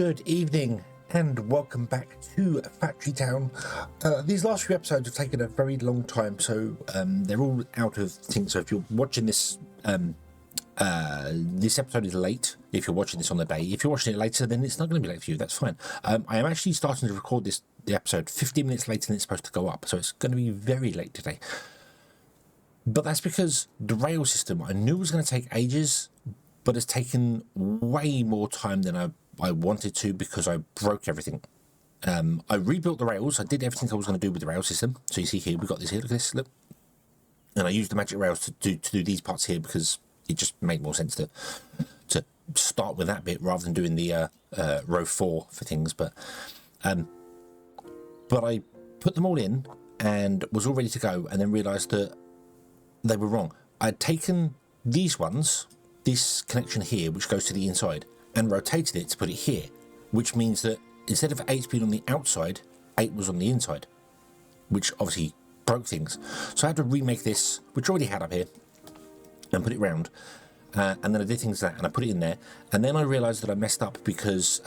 Good evening and welcome back to Factory Town. These last few episodes have taken a very long time, so they're all out of sync. So if you're watching this, this episode is late. If you're watching this on the day, if you're watching it later, then it's not going to be late for you. That's fine. I am actually starting to record the episode 15 minutes later than it's supposed to go up, so it's going to be very late today. But that's because the rail system I knew was going to take ages, but it's taken way more time than I wanted to because I broke everything. I rebuilt the rails. I did everything I was going to do with the rail system. So you see here, we've got this here, look at this, look. And I used the magic rails to do these parts here because it just made more sense to start with that bit rather than doing the row 4 for things. But I put them all in and was all ready to go, and then realised that they were wrong. I'd taken these ones, this connection here, which goes to the inside, and rotated it to put it here, which means that instead of 8 being on the outside, 8 was on the inside, which obviously broke things. So I had to remake this, which I already had up here, and put it round. And then I did things like that, and I put it in there, and then I realised that I messed up because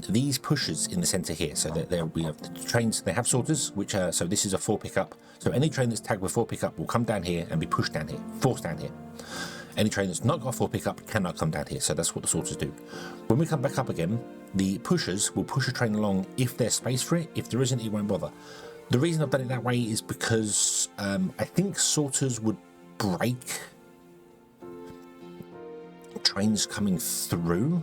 these pushers in the centre here, so that we have the trains, they have sorters, which are, so this is a 4 pickup, so any train that's tagged with 4 pickup will come down here and be pushed down here, forced down here. Any train that's not got a 4 pickup cannot come down here, so that's what the sorters do. When we come back up again, the pushers will push a train along if there's space for it. If there isn't, it won't bother. The reason I've done it that way is because I think sorters would break trains coming through.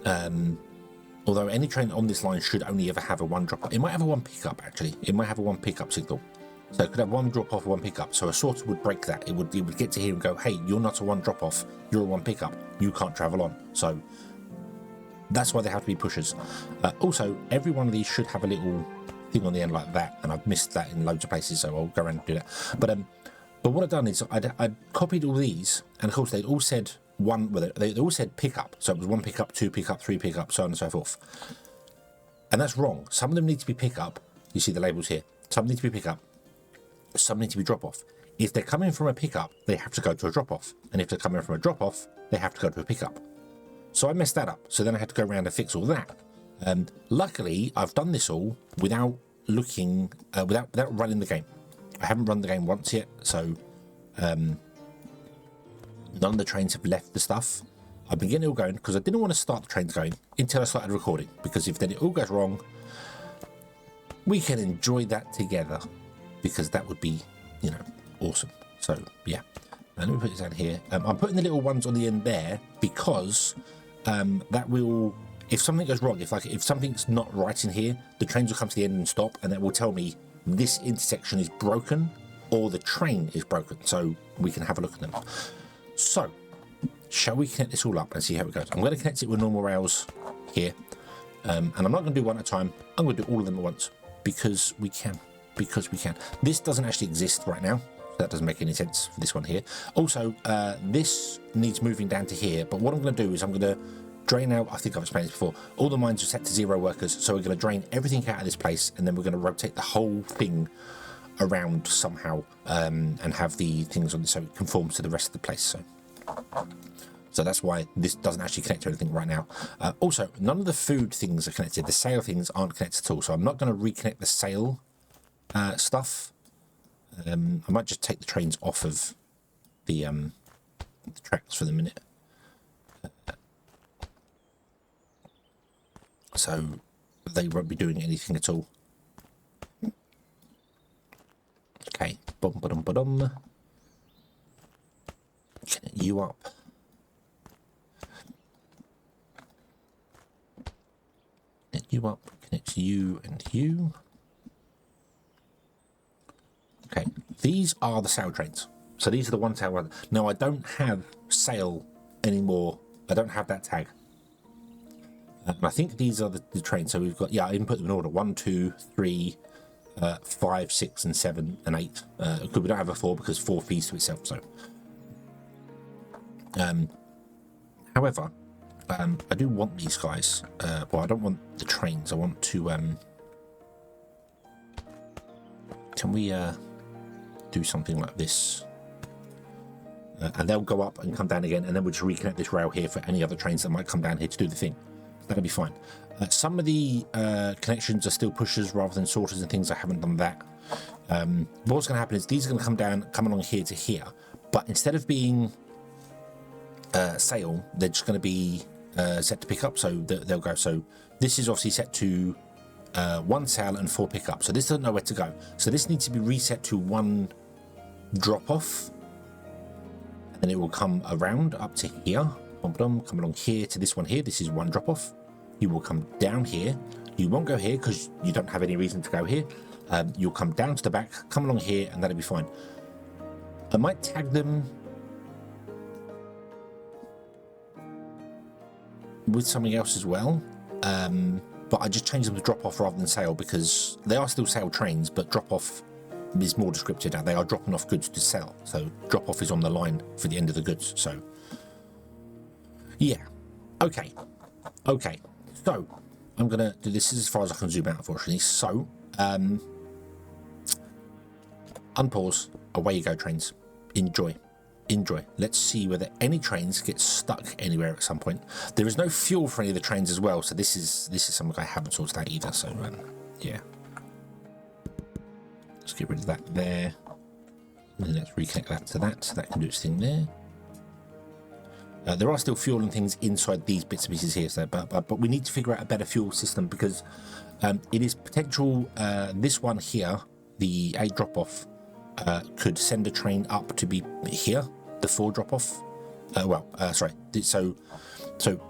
Although any train on this line should only ever have a 1 drop off. It might have a 1 pickup actually. It might have a 1 pickup signal. So it could have 1 drop off, 1 pickup. So a sorter would break that. It would get to here and go, hey, you're not a 1 drop off, you're a 1 pickup. You can't travel on. So that's why they have to be pushers. Also, every one of these should have a little thing on the end like that, and I've missed that in loads of places, so I'll go around and do that. But what I've done is I'd copied all these, and of course they'd all said they all said pickup. So it was 1 pickup, 2 pickup, 3 pickup, so on and so forth. And that's wrong. Some of them need to be pickup. You see the labels here. Some need to be pickup. Some need to be drop off. If they're coming from a pickup, they have to go to a drop off. And if they're coming from a drop off, they have to go to a pickup. So I messed that up. So then I had to go around and fix all that. Luckily, I've done this all without looking, without running the game. I haven't run the game once yet, so none of the trains have left the stuff. I've been getting it all going because I didn't want to start the trains going until I started recording, because if then it all goes wrong, we can enjoy that together, because that would be, you know, awesome. So yeah, and let me put this down here. I'm putting the little ones on the end there because that will, if something goes wrong, if something's not right in here, the trains will come to the end and stop, and that will tell me this intersection is broken or the train is broken, so we can have a look at them. So shall we connect this all up and see how it goes? I'm going to connect it with normal rails here, and I'm not going to do one at a time. I'm going to do all of them at once because we can. This doesn't actually exist right now, so that doesn't make any sense for this one here. Also, this needs moving down to here, but what I'm going to do is I'm going to drain out, I think I've explained this before, all the mines are set to 0 workers, so we're going to drain everything out of this place, and then we're going to rotate the whole thing around somehow, and have the things on this so it conforms to the rest of the place. So that's why this doesn't actually connect to anything right now. Also, none of the food things are connected. The sail things aren't connected at all, so I'm not going to reconnect the sail stuff. I might just take the trains off of the tracks for the minute. So they won't be doing anything at all. Okay, bum. Connect you up. Connect you up. Connect you and you. Okay, these are the sail trains. So these are the 1 sail ones. Now I don't have sail anymore. I don't have that tag. And I think these are the trains. So we've got, yeah, I even put them in order. 1, 2, 3, 5, 6, and 7, and 8. Because we don't have a 4 because 4 feeds to itself. So, however, I do want these guys. Well, I don't want the trains. I want to. Can we do something like this? And they'll go up and come down again, and then we'll just reconnect this rail here for any other trains that might come down here to do the thing. that'll be fine. Some of the connections are still pushers rather than sorters and things. I haven't done that. What's going to happen is these are going to come along here to here, but instead of being sail, they're just going to be set to pick up. So they'll go. So this is obviously set to 1 sail and 4 pickup. So this doesn't know where to go. So this needs to be reset to 1 drop off, and then it will come around up to here. Come along here to this one here. This is 1 drop off. You will come down here. You won't go here because you don't have any reason to go here. You'll come down to the back, come along here, and that'll be fine. I might tag them with something else as well, but I just changed them to drop off rather than sail because they are still sail trains, but drop off is more descriptive now. They are dropping off goods to sell, so drop off is on the line for the end of the goods. So yeah, okay. So I'm gonna do this as far as I can zoom out, unfortunately. So unpause, away you go, trains. Enjoy. Let's see whether any trains get stuck anywhere at some point. There is no fuel for any of the trains as well, so this is something I haven't sorted out either. So yeah, let's get rid of that there, and then let's reconnect that to that, so that can do its thing there. There are still fuel and things inside these bits and pieces here, so but we need to figure out a better fuel system because it is potential. This one here, the 8 drop off, could send a train up to be here, the 4 drop off. Sorry. So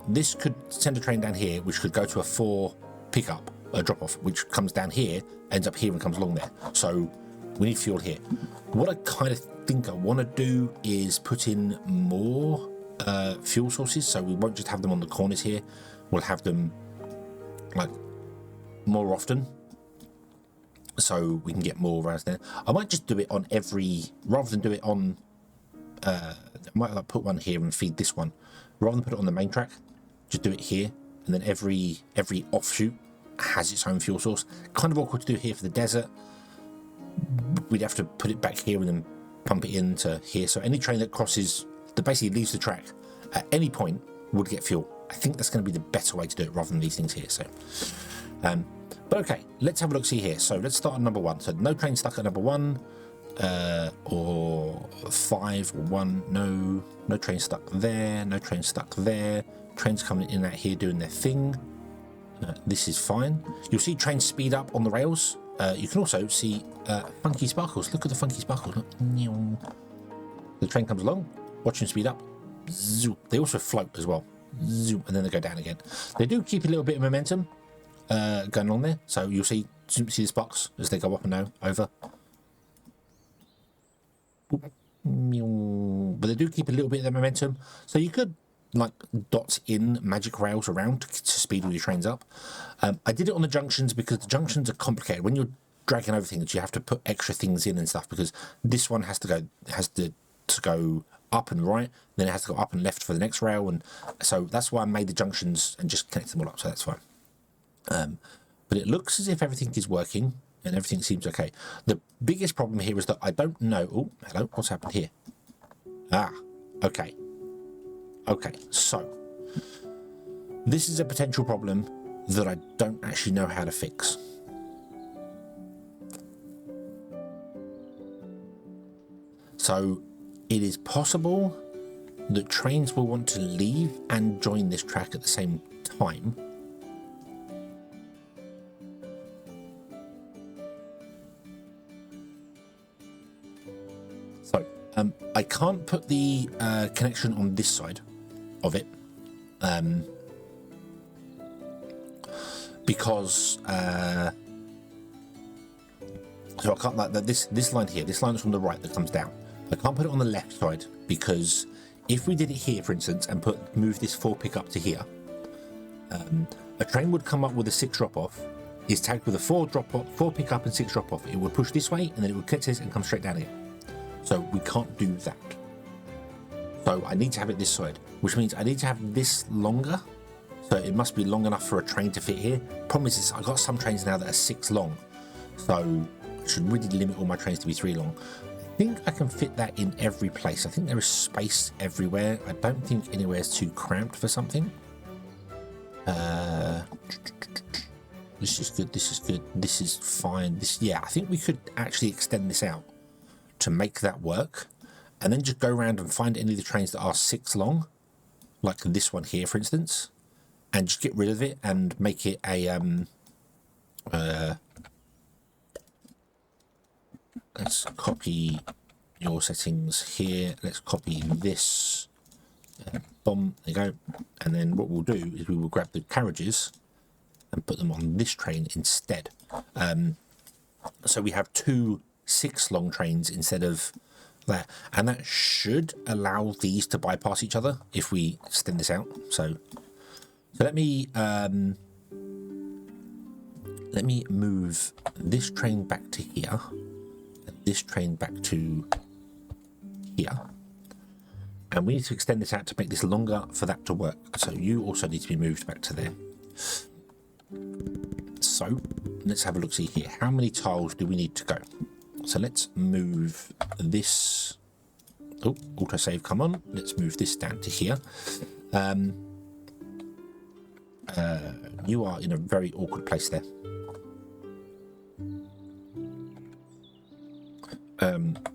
this could send a train down here, which could go to a 4 pickup, a drop off, which comes down here, ends up here, and comes along there. So we need fuel here. What I kind of think I want to do is put in more fuel sources, so we won't just have them on the corners here. We'll have them like more often, so we can get more around there. I might just do it on every, rather than do it on I might like put one here and feed this one rather than put it on the main track. Just do it here, and then every offshoot has its own fuel source. Kind of awkward to do here for the desert. We'd have to put it back here and then pump it into here, so any train that crosses, that basically leaves the track at any point, would get fuel. I think that's going to be the better way to do it rather than these things here. So but okay, let's have a look, see here. So let's start on number 1. So no train stuck at number 1, or 5 or 1. No train stuck there. No train stuck there. Trains coming in and out here doing their thing. This is fine. You'll see trains speed up on the rails. You can also see funky sparkles. Look at the funky sparkles. Look. The train comes along. Watch them speed up. Zoop. They also float as well. Zoop, and then they go down again. They do keep a little bit of momentum going on there, so you'll see the sparks as they go up and down over. But they do keep a little bit of the momentum, so you could like dot in magic rails around to speed all your trains up. I did it on the junctions because the junctions are complicated. When you're dragging over things, you have to put extra things in and stuff, because this one has to go up and right, then it has to go up and left for the next rail, and so that's why I made the junctions and just connect them all up, so that's fine. But it looks as if everything is working and everything seems okay. The biggest problem here is that I don't know. Oh, hello, what's happened here? Okay, so this is a potential problem that I don't actually know how to fix. So it is possible that trains will want to leave and join this track at the same time. So I can't put the connection on this side of it because so I can't, like this line here, this line is from the right that comes down. I can't put it on the left side because if we did it here, for instance, and move this 4 pickup to here, a train would come up with a 6 drop off, is tagged with a 4 pickup and 6 drop off. It would push this way and then it would click this and come straight down here. So we can't do that. So I need to have it this side, which means I need to have this longer. So it must be long enough for a train to fit here. Problem is, I've got some trains now that are 6 long, so I should really limit all my trains to be 3 long. I think I can fit that in every place. I think there is space everywhere. I don't think anywhere is too cramped for something. This is good. This is good. This is fine. This, yeah, I think we could actually extend this out to make that work, and then just go around and find any of the trains that are 6 long, like this one here, for instance, and just get rid of it and make it a let's copy your settings here. Let's copy this. Boom, there you go. And then what we'll do is we will grab the carriages and put them on this train instead. So we have 2 6 long trains instead of that, and that should allow these to bypass each other if we extend this out. So let me move this train back to here, and this train back to here, and we need to extend this out to make this longer for that to work. So you also need to be moved back to there. So let's have a look, see here. How many tiles do we need to go? So let's move this. Oh, autosave, come on. Let's move this down to here. You are in a very awkward place there.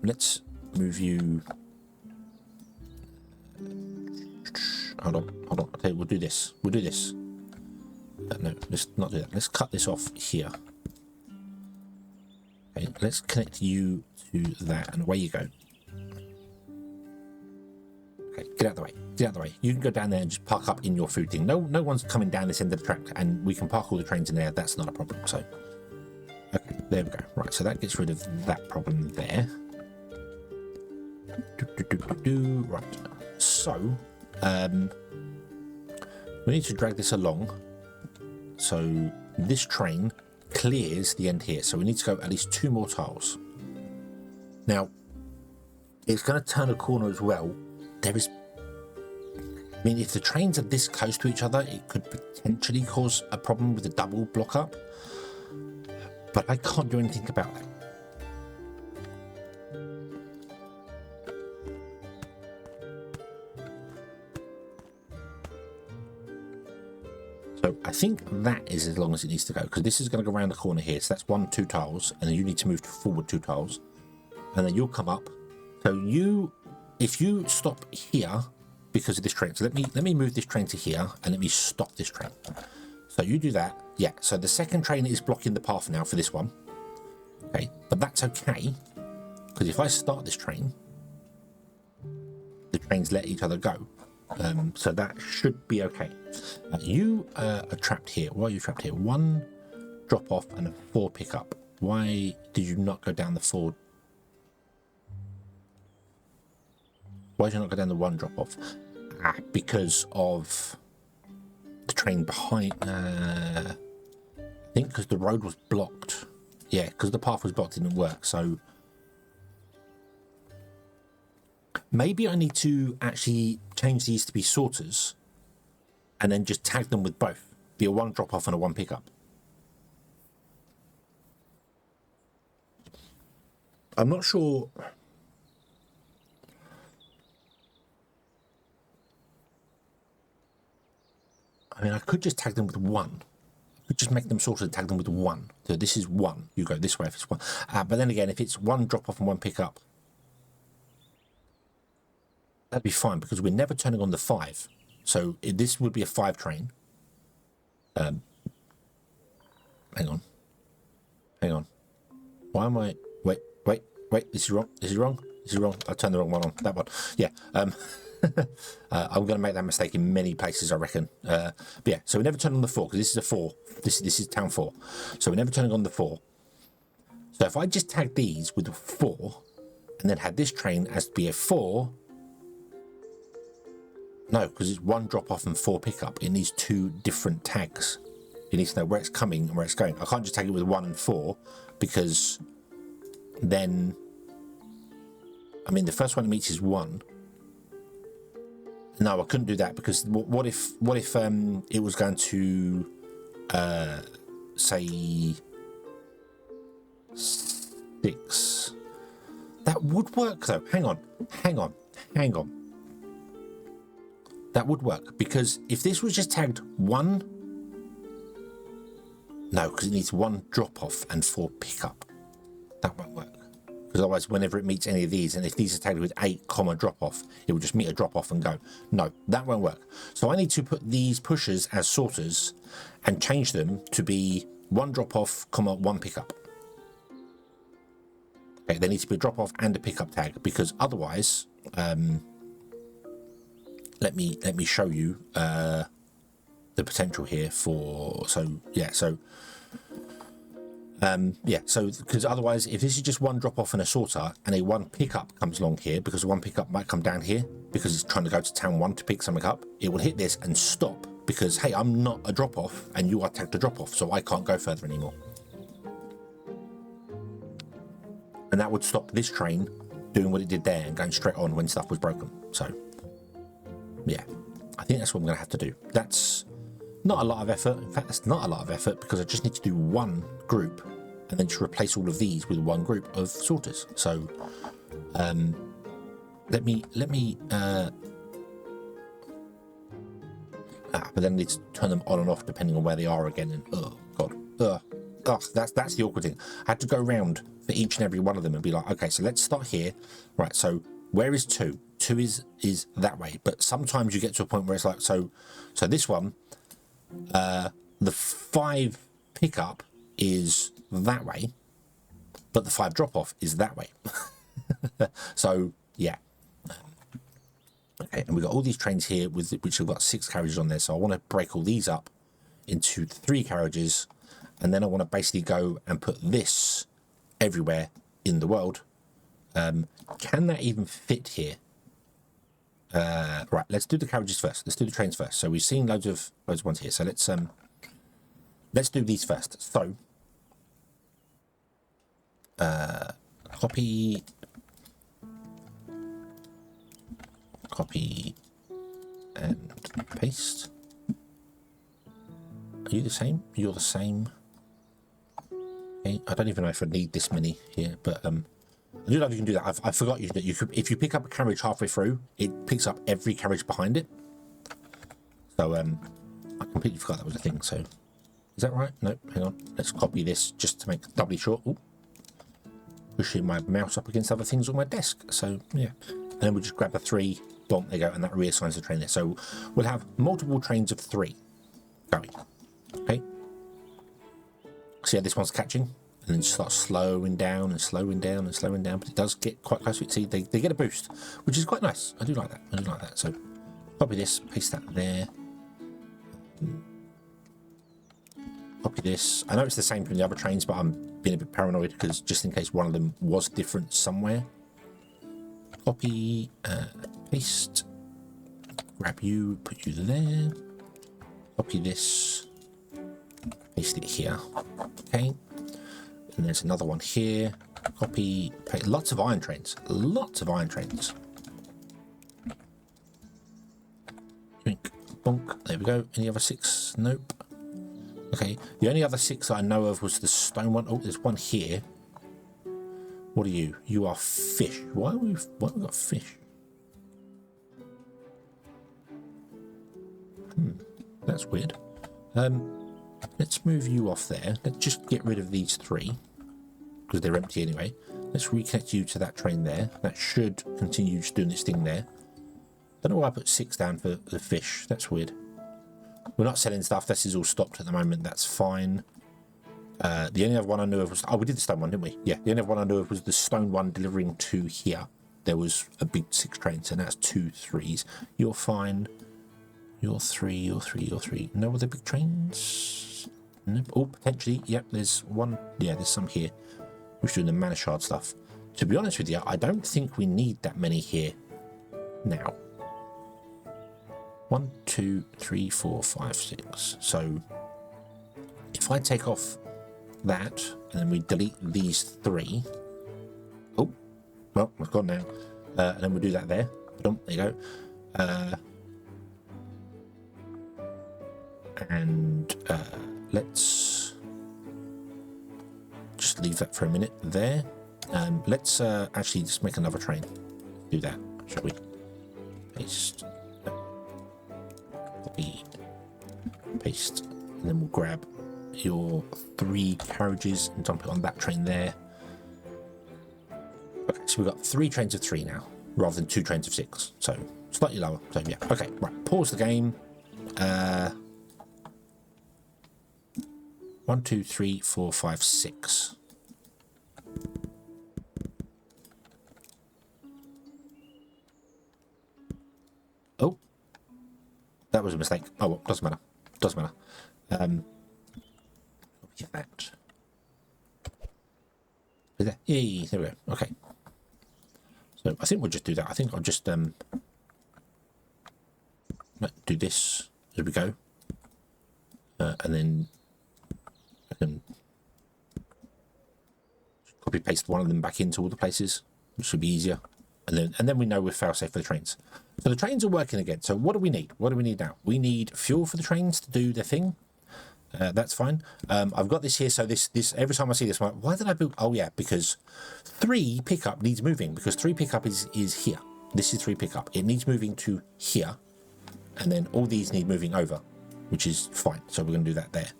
Let's move you. Hold on. Okay, we'll do this. No, let's not do that. Let's cut this off here. Okay, let's connect you to that, and away you go. Okay, get out of the way. You can go down there and just park up in your food thing. No one's coming down this end of the track, and we can park all the trains in there. That's not a problem. So, okay, there we go. Right, so that gets rid of that problem there. Right, so we need to drag this along. So this train clears the end here, so we need to go at least 2 more tiles. Now it's going to turn a corner as well. I mean, if the trains are this close to each other, it could potentially cause a problem with the double block up, but I can't do anything about that. So I think that is as long as it needs to go, because this is going to go around the corner here. So that's 1, 2 tiles, and then you need to move forward 2 tiles, and then you'll come up. So if you stop here because of this train, so let me move this train to here, and let me stop this train. So you do that, yeah. So the second train is blocking the path now for this one. Okay, but that's okay, because if I start this train, the trains let each other go. So that should be okay. You are trapped here. Why are you trapped here? 1 drop off and a 4 pickup. Why did you not go down the 4? Why did you not go down the 1 drop off? Because of the train behind. I think because the road was blocked. Yeah, because the path was blocked, it didn't work. So maybe I need to actually change these to be sorters, and then just tag them with both. Be a 1 drop off and a 1 pickup. I'm not sure. I mean, I could just tag them with 1. I could just make them sorted and tag them with 1. So this is 1. You go this way if it's 1. But then again, if it's 1 drop off and 1 pickup, that'd be fine, because we're never turning on the 5. So this would be a 5 train. Hang on. Why am I... Wait. This is wrong. I turned the wrong one on. That one. Yeah. I'm going to make that mistake in many places, I reckon. But yeah, so we never turn on the 4, because this is a 4. This is town 4. So we're never turning on the 4. So if I just tag these with a 4, and then had this train as to be a 4... No, because it's 1 drop off and 4 pickup. It needs 2 different tags. It needs to know where it's coming and where it's going. I can't just tag it with 1 and 4, because then, I mean, the first one it meets is 1. No, I couldn't do that, because what if it was going to say 6? That would work though. Hang on. That would work, because if this was just tagged 1 No, because it needs 1 drop-off and 4 pickup. That won't work. Because otherwise, whenever it meets any of these, and if these are tagged with 8, drop-off, it will just meet a drop-off and go. No, that won't work. So I need to put these pushers as sorters and change them to be 1 drop-off, 1 pickup. Okay, there needs to be a drop-off and a pickup tag, because otherwise, let me show you the potential here for, so because otherwise, if this is just 1 drop off and a sorter, and a 1 pickup comes along here, because 1 pickup might come down here because it's trying to go to town 1 to pick something up, it will hit this and stop because, hey, I'm not a drop off and you are tagged to drop off, so I can't go further anymore. And that would stop this train doing what it did there and going straight on when stuff was broken. So yeah, I think that's what I'm going to have to do. That's not a lot of effort. In fact, that's not a lot of effort because I just need to do 1 group and then just replace all of these with 1 group of sorters. So let me but then I need to turn them on and off depending on where they are again. And oh god, that's the awkward thing. I had to go around for each and every one of them and be like, okay, so let's start here. Right, so where is 2? 2 is that way, but sometimes you get to a point where it's like, so this one, the 5 pickup is that way, but the 5 drop off is that way. So yeah, okay, and we've got all these trains here with which have got 6 carriages on there, so I want to break all these up into 3 carriages, and then I want to basically go and put this everywhere in the world. Can that even fit here? Right, let's do the carriages first. Let's do the trains first. So we've seen loads of ones here. So let's do these first. So copy and paste. Are you the same? You're the same. Okay, I don't even know if I need this many here, but I do know if you can do that. I forgot that you could, if you pick up a carriage halfway through, it picks up every carriage behind it. So I completely forgot that was a thing. So is that right? No, hang on. Let's copy this just to make it doubly short. Ooh. Pushing my mouse up against other things on my desk. So yeah, and then we'll just grab the 3. Boom, there you go, and that reassigns the train there. So we'll have multiple trains of 3 going. Okay. See how this one's catching, and then just start slowing down and slowing down and slowing down, but it does get quite close to it. See, they get a boost, which is quite nice. I do like that. I do like that. So copy this, paste that there. Copy this. I know it's the same from the other trains, but I'm being a bit paranoid because just in case one of them was different somewhere. Copy, paste, grab you, put you there. Copy this, paste it here. Okay. And there's another one here. Copy, paste. Lots of iron trains. Lots of iron trains. Drink, bonk. There we go. Any other 6? Nope. Okay. The only other 6 that I know of was the stone one. Oh, there's one here. What are you? You are fish. Why have we got fish? That's weird. Let's move you off there. Let's just get rid of these 3 because they're empty anyway. Let's reconnect you to that train there. That should continue just doing this thing there. Don't know why I put 6 down for the fish. That's weird. We're not selling stuff. This is all stopped at the moment. That's fine. The only other one I knew of was... Oh, we did the stone one, didn't we? Yeah, the only other one I knew of was the stone one delivering to here. There was a big 6 trains, and that's 2 3s. You're fine. You're 3, you're 3, you're 3. No other big trains? Nope. Oh, potentially. Yep, there's one. Yeah, there's some here. We're doing the mana shard stuff. To be honest with you, I don't think we need that many here now. 1, 2, 3, 4, 5, 6. So if I take off that and then we delete these 3. Oh, well, it's gone now. And then we'll do that there. Boom, there you go. And let's just leave that for a minute there. Let's actually just make another train. Do that, shall we? Paste, copy, paste, and then we'll grab your 3 carriages and dump it on that train there. Okay, so we've got 3 trains of 3 now, rather than 2 trains of 6. So slightly lower. So yeah, okay, right. Pause the game. 1, 2, 3, 4, 5, 6. Oh, that was a mistake. Oh well, doesn't matter. Doesn't matter. Get that. There. Yay, there we go. Okay. So I think we'll just do that. I think I'll just do this as we go, and then I can copy paste one of them back into all the places, which should be easier. And then we know we're fail-safe for the trains. So the trains are working again. So what do we need? What do we need now? We need fuel for the trains to do their thing. That's fine. I've got this here. So this every time I see this, I'm like, why did I build? Oh yeah, because 3 pickup needs moving, because 3 pickup is here. This is 3 pickup. It needs moving to here, and then all these need moving over, which is fine. So we're going to do that there.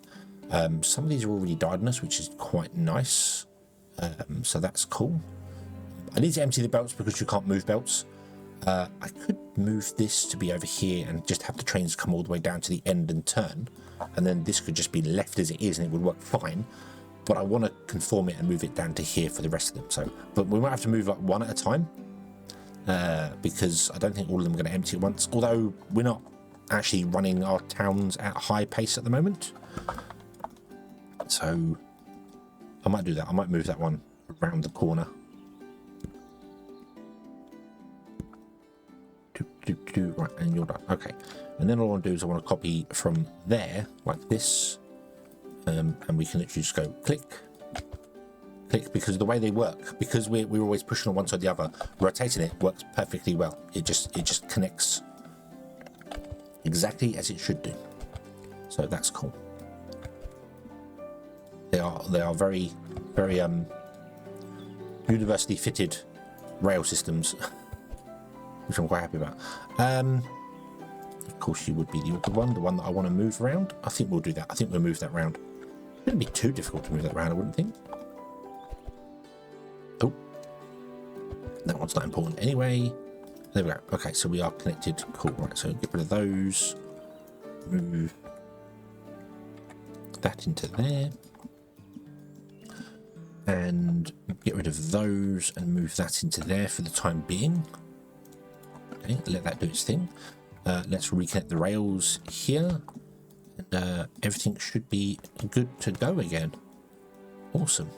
Some of these are already died on us, which is quite nice. So that's cool. I need to empty the belts because you can't move belts. I could move this to be over here and just have the trains come all the way down to the end and turn, and then this could just be left as it is and it would work fine. But I want to conform it and move it down to here for the rest of them. So, but we might have to move like one at a time, because I don't think all of them are going to empty at once. Although we're not actually running our towns at a high pace at the moment, so I might do that. I might move that one around the corner. Right, and you're done. Okay, and then all I want to do is I want to copy from there like this, and we can literally just go click, click, because the way they work, because we're always pushing on one side or the other, rotating it works perfectly well. It just connects exactly as it should do. So that's cool. They are very universally fitted rail systems. Which I'm quite happy about. Of course, you would be the awkward one, the one that I want to move around. I think we'll do that. I think we'll move that round. It wouldn't be too difficult to move that around, I wouldn't think. Oh, that one's not important anyway. There we go. Okay, so we are connected. Cool. Right, so get rid of those. Move that into there. And get rid of those and move that into there for the time being. Okay, let that do its thing. Let's reconnect the rails here, and everything should be good to go again. Awesome.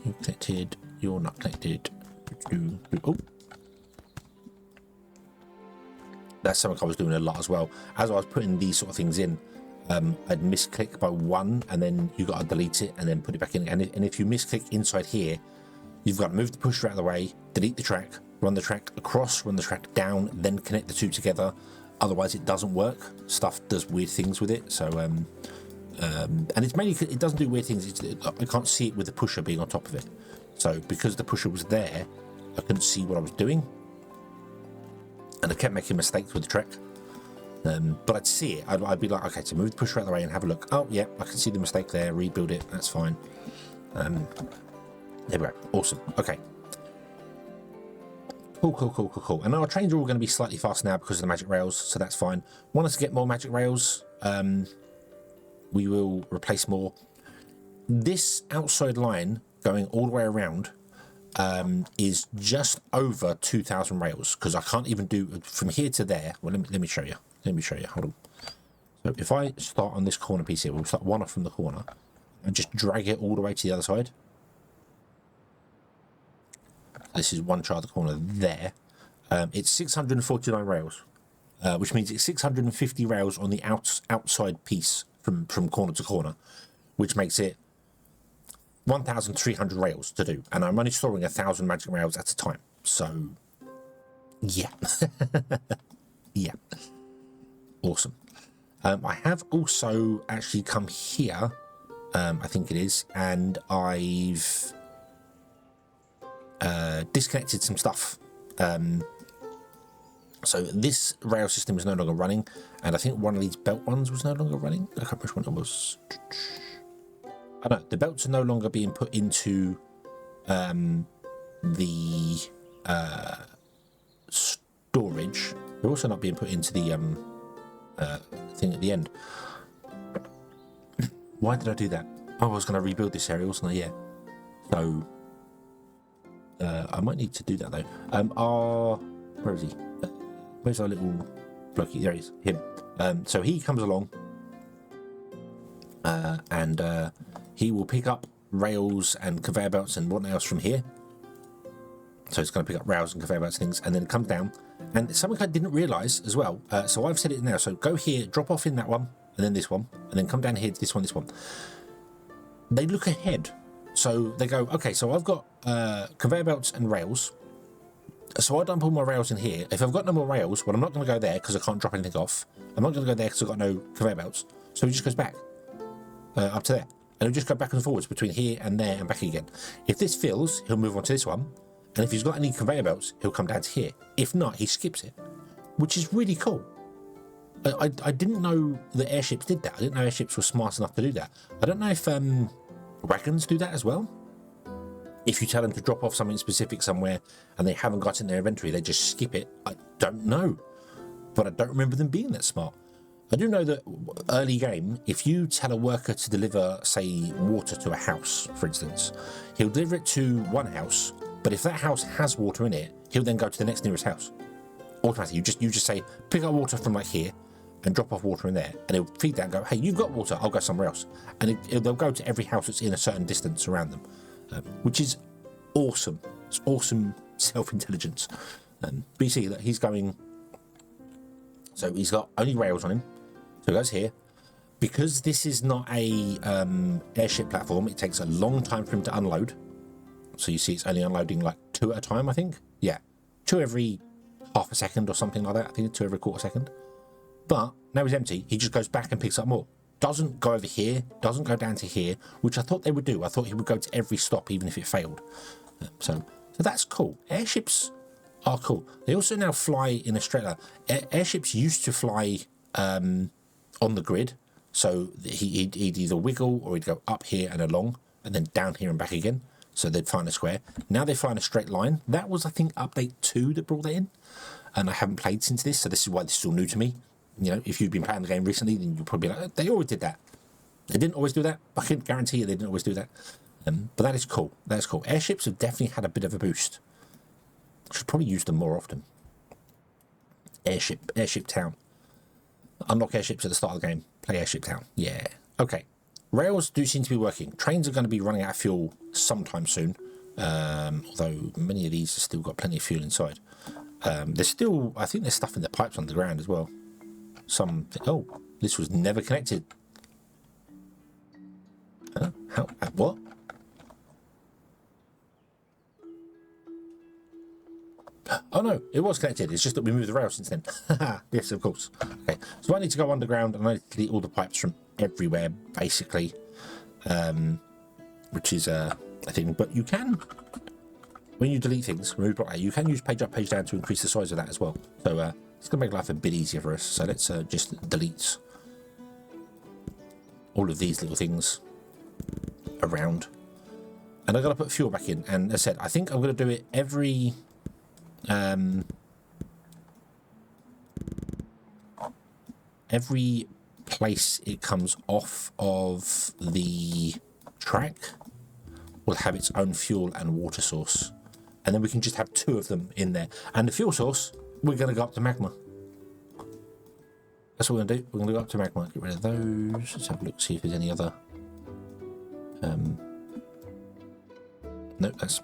You're connected. You're not connected. Oh, that's something I was doing a lot as well. As I was putting these sort of things in, I'd misclick by 1, and then you got to delete it and then put it back in. And if you misclick inside here, you've got to move the pusher out of the way, delete the track, run the track across, run the track down, then connect the 2 together. Otherwise, it doesn't work. Stuff does weird things with it. So, and it's mainly it doesn't do weird things. I can't see it with the pusher being on top of it. So, because the pusher was there, I couldn't see what I was doing, and I kept making mistakes with the track. But I'd see it. I'd be like, okay, so move the pusher out of the way and have a look. Oh, yeah, I can see the mistake there. Rebuild it. That's fine. There we go. Awesome. Okay. Cool. And our trains are all going to be slightly faster now because of the magic rails, so that's fine. Want us to get more magic rails? We will replace more. This outside line going all the way around is just over 2,000 rails, because I can't even do from here to there. Well, let me show you. Hold on. So if I start on this corner piece here, we'll start one off from the corner and just drag it all the way to the other side. This is one chart of the corner there. It's 649 rails, which means it's 650 rails on the outside piece from corner to corner, which makes it 1,300 rails to do. And I'm only storing 1,000 magic rails at a time. So, yeah. Yeah. Awesome. I have also actually come here, I think it is, and I've disconnected some stuff. So this rail system is no longer running, and I think one of these belt ones was no longer running. I can't remember which one it was. I don't know, the belts are no longer being put into the storage. They're also not being put into the thing at the end. Why did I do that? Oh, I was going to rebuild this area, wasn't I? Yeah. So I might need to do that though. Where is he? Where's our little blokey? There he is. Him. So he comes along, and he will pick up rails and conveyor belts and what else from here. So it's going to pick up rails and conveyor belts things, and then it comes down. And something I didn't realise as well. So I've said it now. So go here, drop off in that one, and then this one, and then come down here to this one, this one. They look ahead. So they go, okay, so I've got conveyor belts and rails. So I dump all my rails in here. If I've got no more rails, well, I'm not going to go there because I can't drop anything off. I'm not going to go there because I've got no conveyor belts. So he just goes back up to there. And he'll just go back and forwards between here and there and back again. If this fills, he'll move on to this one. And if he's got any conveyor belts, he'll come down to here. If not, he skips it, which is really cool. I didn't know that airships did that. I didn't know airships were smart enough to do that. I don't know if wagons do that as well. If you tell them to drop off something specific somewhere and they haven't got it in their inventory, they just skip it. I don't know. But I don't remember them being that smart. I do know that early game, if you tell a worker to deliver, say, water to a house, for instance, he'll deliver it to one house, but if that house has water in it, he'll then go to the next nearest house. Automatically, you just say, pick up water from like here and drop off water in there, and he'll feed that and go, hey, you've got water, I'll go somewhere else. And they'll go to every house that's in a certain distance around them, which is awesome. It's awesome self-intelligence. But you see that he's going, so he's got only rails on him. So he goes here. Because this is not a airship platform, it takes a long time for him to unload. So you see it's only unloading like 2 at a time, I think. Yeah, 2 every half a second or something like that. I think 2 every quarter second. But now he's empty. He just goes back and picks up more. Doesn't go over here, doesn't go down to here, which I thought they would do. I thought he would go to every stop, even if it failed. So that's cool. Airships are cool. They also now fly in a straight line. Airships used to fly on the grid. So he'd either wiggle or he'd go up here and along and then down here and back again. So they'd fly in a square. Now they fly in a straight line. That was, I think, update 2 that brought that in. And I haven't played since this, so this is why this is all new to me. You know, if you've been playing the game recently, then you'll probably be like, they always did that. They didn't always do that. I can guarantee you they didn't always do that. But that is cool. That is cool. Airships have definitely had a bit of a boost. Should probably use them more often. Airship Town. Unlock airships at the start of the game. Play Airship Town. Yeah. Okay. Rails do seem to be working. Trains are going to be running out of fuel sometime soon. Although many of these have still got plenty of fuel inside. There's still, I think there's stuff in the pipes underground as well. Oh, this was never connected. How? What? Oh no, it was connected. It's just that we moved the rail since then. Yes, of course. Okay, so I need to go underground and I need to delete all the pipes from everywhere, basically. Which is a thing. But you can, when you delete things, remove block A, you can use page up, page down to increase the size of that as well. So it's going to make life a bit easier for us. So let's just delete all of these little things around. And I've got to put fuel back in. And as I said, I think I'm going to do it every... every place it comes off of the track will have its own fuel and water source, and then we can just have 2 of them in there. And the fuel source, we're going to go up to magma. That's what we're going to do. We're going to go up to magma. Get rid of those. Let's have a look, see if there's any other. No, that's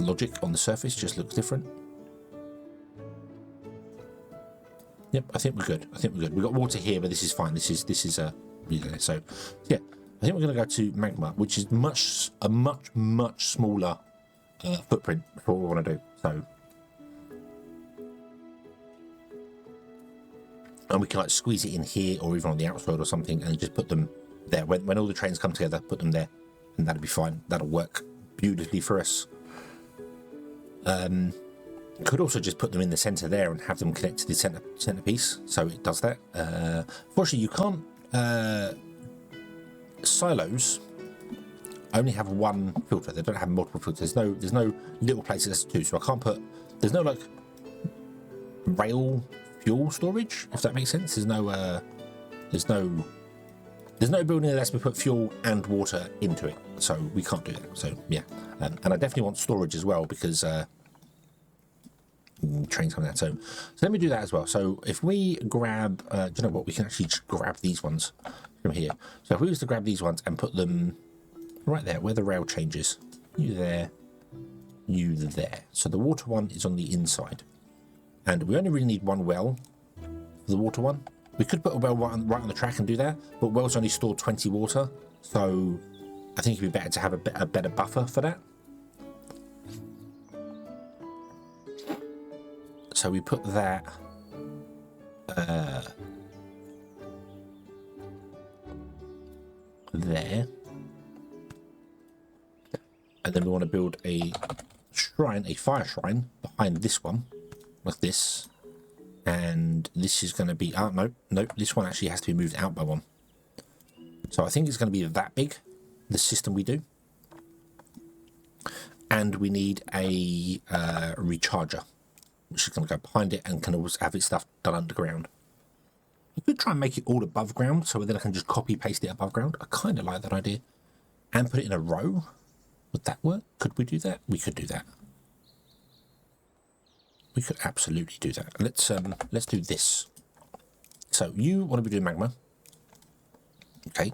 logic on the surface. Just looks different. Yep, I think we're good. We've got water here, but this is fine. This is relay. So yeah, I think we're going to go to magma, which is a much smaller footprint for what we want to do. So, and we can like squeeze it in here or even on the outside or something, and just put them there. When all the trains come together, put them there, and that'll be fine. That'll work beautifully for us. Could also just put them in the center there and have them connect to the centerpiece, so it does that. Fortunately, you can't silos only have one filter. They don't have multiple filters. There's no little places to, so I can't put. There's no like rail fuel storage, if that makes sense. There's no building that lets me put fuel and water into it, so we can't do that. So yeah, and I definitely want storage as well because trains coming out. So let me do that as well. So if we grab, do you know what? We can actually just grab these ones from here. So if we was to grab these ones and put them right there where the rail changes, you there, you there. So the water one is on the inside, and we only really need one well for the water one. We could put a well right on the track and do that, but wells only store 20 water, so I think it'd be better to have a better buffer for that. So we put that there, and then we want to build a shrine, a fire shrine behind this one, like this. And this is going to be, nope, this one actually has to be moved out by one. So I think it's going to be that big, the system we do. And we need a recharger, which is going to go behind it and can always have its stuff done underground. I could try and make it all above ground, so then I can just copy paste it above ground. I kind of like that idea. And put it in a row. Would that work? Could we do that? We could do that. We could absolutely do that. Let's do this. So you want to be doing magma, okay?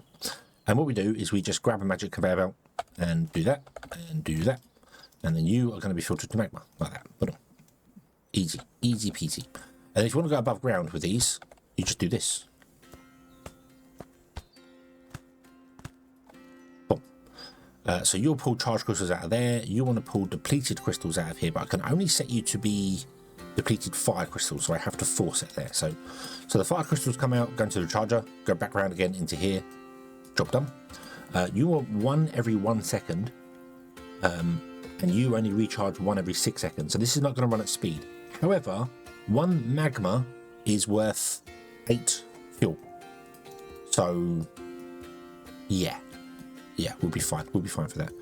And what we do is we just grab a magic conveyor belt and do that, and then you are going to be filtered to magma like that. Boom. Easy, easy peasy. And if you want to go above ground with these, you just do this. Boom. So you'll pull charged crystals out of there. You want to pull depleted crystals out of here, but I can only set you to be depleted fire crystals, so I have to force it there. So the fire crystals come out, go into the charger, go back around again into here. Job done. You want one every 1 second, and you only recharge one every 6 seconds. So this is not going to run at speed. However, one magma is worth 8 fuel. So yeah, we'll be fine. We'll be fine for that.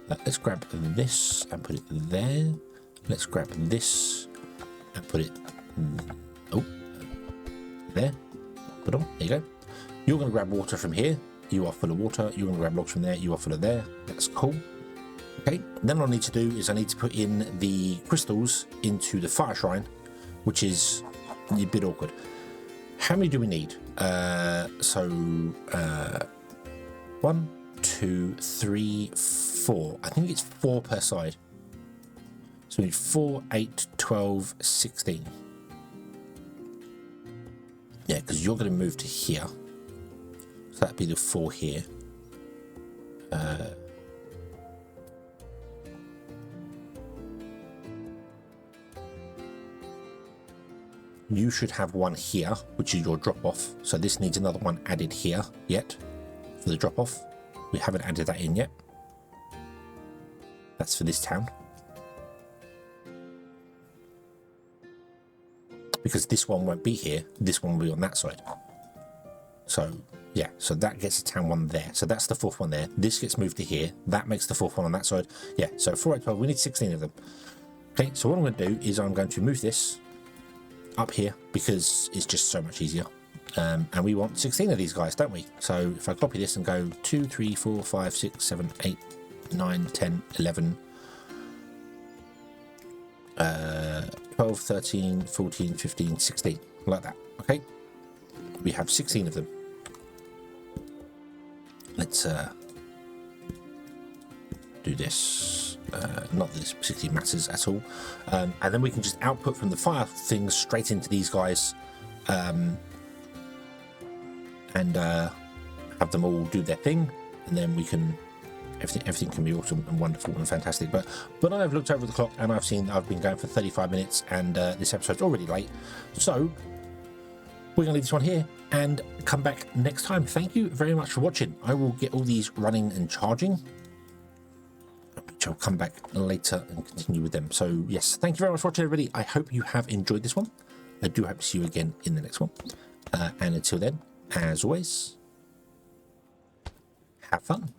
Let's grab this and put it there. Let's grab this and put it there. Put on. There you go. You're going to grab water from here. You are full of water. You're going to grab logs from there. You are full of there. That's cool. Okay. Then what I need to do is I need to put in the crystals into the fire shrine, which is a bit awkward. How many do we need? 1, 2, 3, 4. I think it's 4 per side. So we need 4, 8, 12, 16. Yeah, because you're going to move to here. So that'd be the 4 here. You should have one here, which is your drop-off. So this needs another one added here yet for the drop-off. We haven't added that in yet. That's for this town. Because this one won't be here, this one will be on that side. So yeah, so that gets a town one there. So that's the 4th one there. This gets moved to here. That makes the 4th one on that side. Yeah, so 4, 8, 12, we need 16 of them. Okay, so what I'm going to do is I'm going to move this up here because it's just so much easier. And we want 16 of these guys, don't we? So if I copy this and go 2, 3, 4, 5, 6, 7, 8, 9, 10, 11, 12, 13, 14, 15, 16, like that. Okay, we have 16 of them. Let's do this. Not that this particularly matters at all. And then we can just output from the fire things straight into these guys, and have them all do their thing, and then we can everything can be awesome and wonderful and fantastic. But I've looked over the clock and I've seen I've been going for 35 minutes, and this episode's already late, so we're gonna leave this one here and come back next time. Thank you very much for watching. I will get all these running and charging, which I'll come back later and continue with them. So yes, thank you very much for watching, everybody. I hope you have enjoyed this one. I do hope to see you again in the next one, and until then, as always, have fun.